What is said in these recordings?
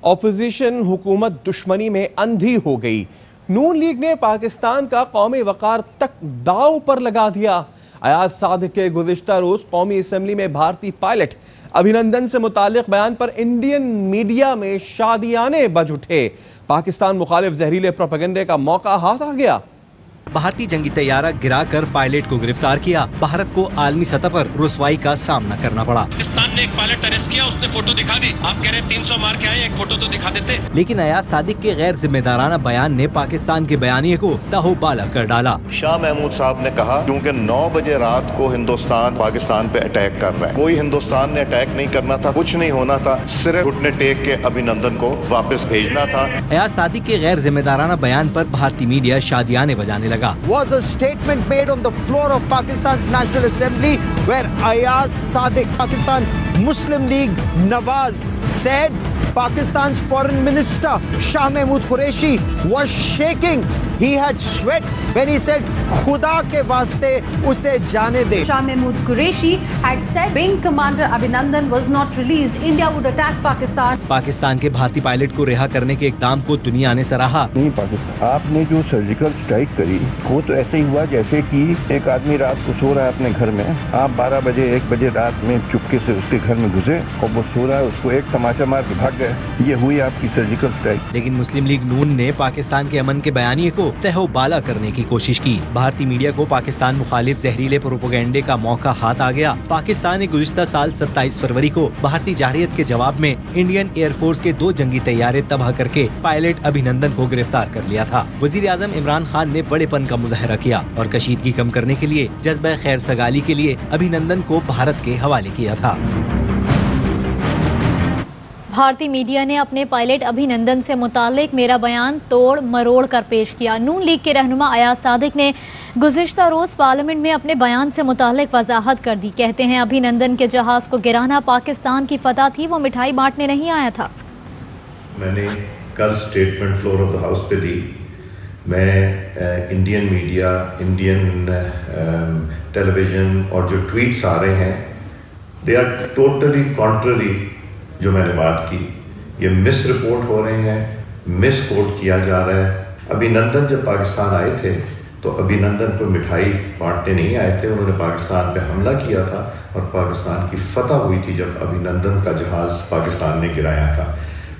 Opposition हुकूमत दुश्मनी में अंधी हो गई। नून लीग ने पाकिस्तान का कौमी वकार तक दांव पर लगा दिया। अयाज सादिक के गुज़िश्ता रोज कौमी असम्बली में भारतीय पायलट अभिनंदन से मुतालिक बयान पर इंडियन मीडिया में शादियाने बज उठे। पाकिस्तान मुखालिफ जहरीले प्रोपेगेंडे का मौका हाथ आ गया। भारतीय जंगी तैयारा गिराकर पायलट को गिरफ्तार किया। भारत को आलमी सतह पर रुसवाई का सामना करना पड़ा। पाकिस्तान ने एक पायलट अरेस्ट किया, उसने फोटो दिखा दी। आप कह रहे हैं 300 मार के आए, एक फोटो तो दिखा देते। लेकिन अयाज सादिक के गैर जिम्मेदाराना बयान ने पाकिस्तान के बयानिए को तहोबाला कर डाला। शाह महमूद साहब ने कहा क्योंकि 9 बजे रात को हिंदुस्तान पाकिस्तान पे अटैक कर रहा है। कोई हिंदुस्तान ने अटैक नहीं करना था, कुछ नहीं होना था, सिर्फ घुटने टेक के अभिनंदन को वापस भेजना था। अयाज सादिक के गैर जिम्मेदाराना बयान पर भारतीय मीडिया शादियाने बजाने लगा। Was a statement made on the floor of Pakistan's National Assembly where Ayaz Sadiq, Pakistan Muslim League Nawaz, said Pakistan's Foreign Minister Shah Mahmood Qureshi was shaking. He had sweat when he said, "Khuda ke वास्ते उसे जाने दे." Shah Mahmood Qureshi had said, Wing Commander Abhinandan was not released. India would attack Pakistan. Pakistan के भारतीय pilot को रिहा करने के इक़दाम को दुनिया ने सराहा। नहीं पाकिस्तान, आपने जो सर्जिकल स्ट्राइक करी वो तो ऐसे ही हुआ जैसे कि एक आदमी रात को सो रहा है अपने घर में, आप 12 बजे 1 बजे रात में चुपके से उसके घर में घुसे और वो सो रहा है, उसको एक तमाचा मार के भाग गए। ये हुई आपकी सर्जिकल स्ट्राइक। लेकिन मुस्लिम लीग नून ने पाकिस्तान के अमन के बयानिए को तहोबाला करने की कोशिश की। भारतीय मीडिया को पाकिस्तान मुखालिफ जहरीले प्रोपेगेंडे का मौका हाथ आ गया। पाकिस्तान ने गुज़िश्ता साल 27 फरवरी को भारतीय जारहियत के जवाब में इंडियन एयरफोर्स के 2 जंगी तैयारे तबाह करके पायलट अभिनंदन को गिरफ्तार कर लिया था। वजीर आजम इमरान खान ने बड़ेपन का मुजाहरा किया और कशीदगी कम करने के लिए जज्बा खैर सगाली के लिए अभिनंदन को भारत के हवाले किया था। भारतीय मीडिया ने अपने पायलट अभिनंदन से मुतालिक मेरा बयान तोड़ मरोड़ कर पेश किया। नून लीग के रहनुमा अयाज सादिक ने गुज़िश्ता रोज़ पार्लियामेंट में अपने बयान से मुतालिक वजाहत कर दी। कहते हैं अभिनंदन के जहाज़ को गिराना पाकिस्तान की फतह थी, वो मिठाई बांटने नहीं आया था। मैंने कल statement floor of the house पे दी। मैं इंडियन मीडिया, इंडियन टेलीविज़न और जो ट्वीट्स आ रहे हैं दे आर टोटली कॉन्ट्ररी। जो मैंने बात की ये मिस रिपोर्ट हो रहे हैं, मिस कोट किया जा रहा है। अभिनंदन जब पाकिस्तान आए थे तो अभिनंदन को मिठाई बांटने नहीं आए थे, उन्होंने पाकिस्तान पे हमला किया था और पाकिस्तान की फतह हुई थी जब अभिनंदन का जहाज़ पाकिस्तान ने गिराया था।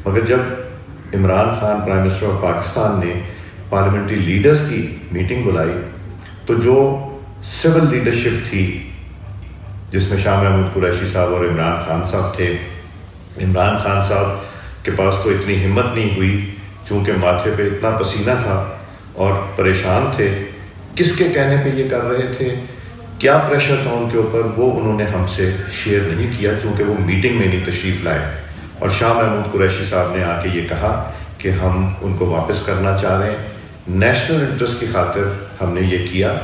मगर जब Imran Khan prime minister of Pakistan ने पार्लियामेंट्री लीडर्स की मीटिंग बुलाई तो जो सिविल लीडरशिप थी जिसमें शाह महमूद कुरैशी साहब और इमरान खान साहब थे, इमरान खान साहब के पास तो इतनी हिम्मत नहीं हुई चूँकि माथे पे इतना पसीना था और परेशान थे। किसके कहने पे ये कर रहे थे, क्या प्रेशर था उनके ऊपर, वो उन्होंने हमसे शेयर नहीं किया चूँकि वो मीटिंग में नहीं तशरीफ़ लाए। और शाह महमूद कुरैशी साहब ने आके ये कहा कि हम उनको वापस करना चाह रहे हैं, नेशनल इंटरेस्ट की खातिर हमने ये किया।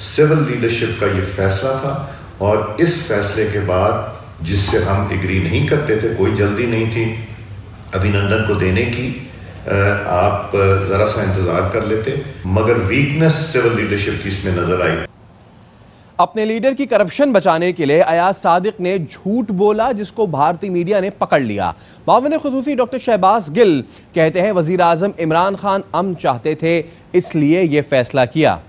सिविल लीडरशिप का ये फैसला था और इस फैसले के बाद जिससे हम एग्री नहीं करते थे, कोई जल्दी नहीं थी अभिनंदन को देने की, आप ज़रा सा इंतज़ार कर लेते, मगर वीकनेस सिविल लीडरशिप की इसमें नज़र आई। अपने लीडर की करप्शन बचाने के लिए अयाज सादिक ने झूठ बोला जिसको भारतीय मीडिया ने पकड़ लिया। मामले खुसूसी डॉक्टर शहबाज गिल कहते हैं वजीर आजम इमरान खान अमन चाहते थे इसलिए ये फैसला किया।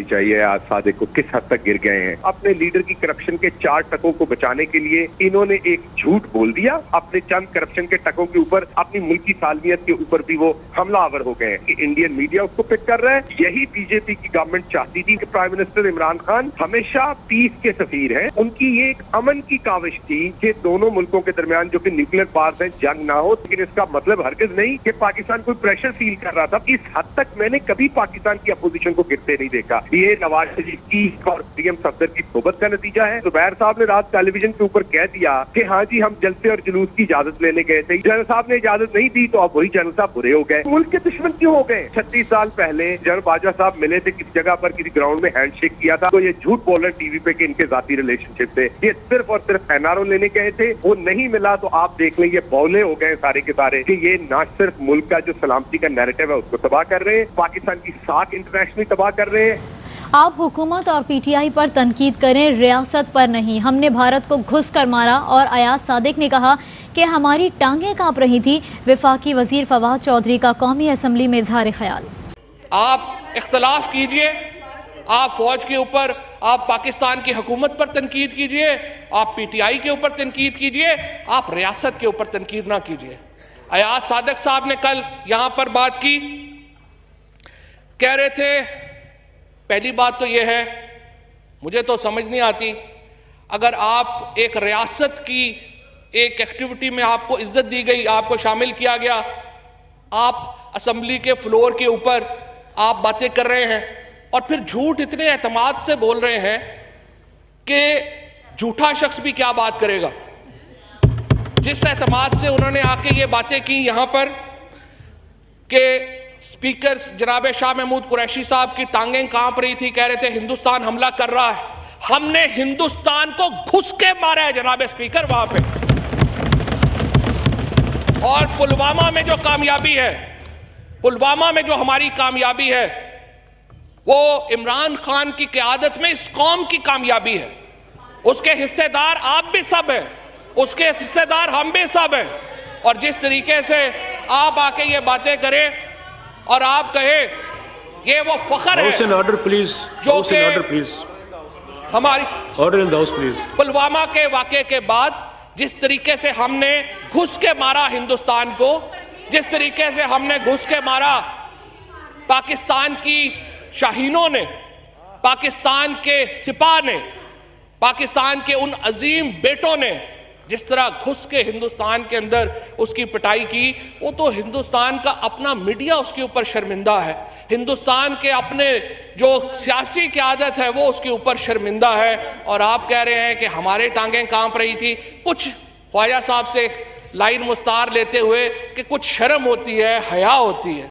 चाहिए आज सादिक को किस हद तक गिर गए हैं। अपने लीडर की करप्शन के 4 टकों को बचाने के लिए इन्होंने एक झूठ बोल दिया। अपने चंद करप्शन के टकों के ऊपर अपनी मुल्की सालमियत के ऊपर भी वो हमलावर हो गए कि इंडियन मीडिया उसको पिक कर रहा है। यही बीजेपी की गवर्नमेंट चाहती थी कि प्राइम मिनिस्टर इमरान खान हमेशा पीस के सफीर हैं। उनकी ये एक अमन की काविश थी कि दोनों मुल्कों के दरमियान जो कि न्यूक्लियर पावर्स हैं जंग ना हो। लेकिन इसका मतलब हरगिज नहीं कि पाकिस्तान कोई प्रेशर फील कर रहा था। इस हद तक मैंने कभी पाकिस्तान की अपोजिशन को गिरते नहीं देखा। ये नवाज शरीफ की और पीएम सफदर की सोबत का नतीजा है। जुबैर साहब ने रात टेलीविजन के ऊपर कह दिया कि हाँ जी हम जलसे और जुलूस की इजाजत लेने गए थे, जनरल साहब ने इजाजत नहीं दी तो अब वही जनरल साहब बुरे हो गए। मुल्क के दुश्मन क्यों हो गए? 36 साल पहले जनरल बाजवा साहब मिले थे किसी जगह पर, किसी ग्राउंड में हैंडशेक किया था, तो ये झूठ बोल रहे टीवी पे कि इनके जाती रिलेशनशिप थे। ये सिर्फ और सिर्फ एनआरओ लेने गए थे, वो नहीं मिला तो आप देख लें ये बौले हो गए सारे के सारे कि ये ना सिर्फ मुल्क का जो सलामती का नैरेटिव है उसको तबाह कर रहे हैं, पाकिस्तान की साख इंटरनेशनली तबाह कर रहे हैं। आप हुकूमत और पीटीआई पर तनकीद करें, रियासत पर नहीं। हमने भारत को घुस कर मारा। और अयाज सादिक ने कहा कि कि हमारी टांगें कांप रही थी। वफाकी वजीर फवाद चौधरी का कौमी असम्बली में इजहार ख्याल। आप इख्तलाफ कीजिए, आप फौज के ऊपर, आप पाकिस्तान की हुकूमत पर तनकीद कीजिए, आप PTI के ऊपर तनकीद कीजिए, आप रियासत के ऊपर तनकीद ना कीजिए। अयाज सादिक साहब ने कल यहां पर बात की, कह रहे थे, पहली बात तो यह है, मुझे तो समझ नहीं आती, अगर आप एक रियासत की एक एक्टिविटी में आपको इज्जत दी गई, आपको शामिल किया गया, आप असम्बली के फ्लोर के ऊपर आप बातें कर रहे हैं और फिर झूठ इतने एतमाद से बोल रहे हैं कि झूठा शख्स भी क्या बात करेगा। जिस एतमाद से उन्होंने आके ये बातें की यहां पर कि स्पीकर जनाब शाह महमूद कुरैशी साहब की टांगें कांप रही थी, कह रहे थे हिंदुस्तान हमला कर रहा है। हमने हिंदुस्तान को घुस के मारा है जनाब स्पीकर वहां पे। और पुलवामा में जो कामयाबी है, पुलवामा में जो हमारी कामयाबी है, वो इमरान खान की क़यादत में इस कौम की कामयाबी है। उसके हिस्सेदार आप भी सब हैं, उसके हिस्सेदार हम भी सब हैं। और जिस तरीके से आप आके ये बातें करें और आप कहे ये वो फख्र है ऑर्डर प्लीज, जो कि हमारी order in the house please. Pulwama के वाक़े के बाद जिस तरीके से हमने घुस के मारा हिंदुस्तान को, जिस तरीके से हमने घुस के मारा, पाकिस्तान की शाहीनों ने, पाकिस्तान के सिपाह ने, पाकिस्तान के उन अजीम बेटों ने जिस तरह घुस के हिंदुस्तान के अंदर उसकी पिटाई की, वो तो हिंदुस्तान का अपना मीडिया उसके ऊपर शर्मिंदा है। हिंदुस्तान के अपने जो सियासी क़यादत है वो उसके ऊपर शर्मिंदा है। और आप कह रहे हैं कि हमारे टांगें कांप रही थी। कुछ ख्वाजा साहब से एक लाइन मुस्तार लेते हुए कि कुछ शर्म होती है, हया होती है।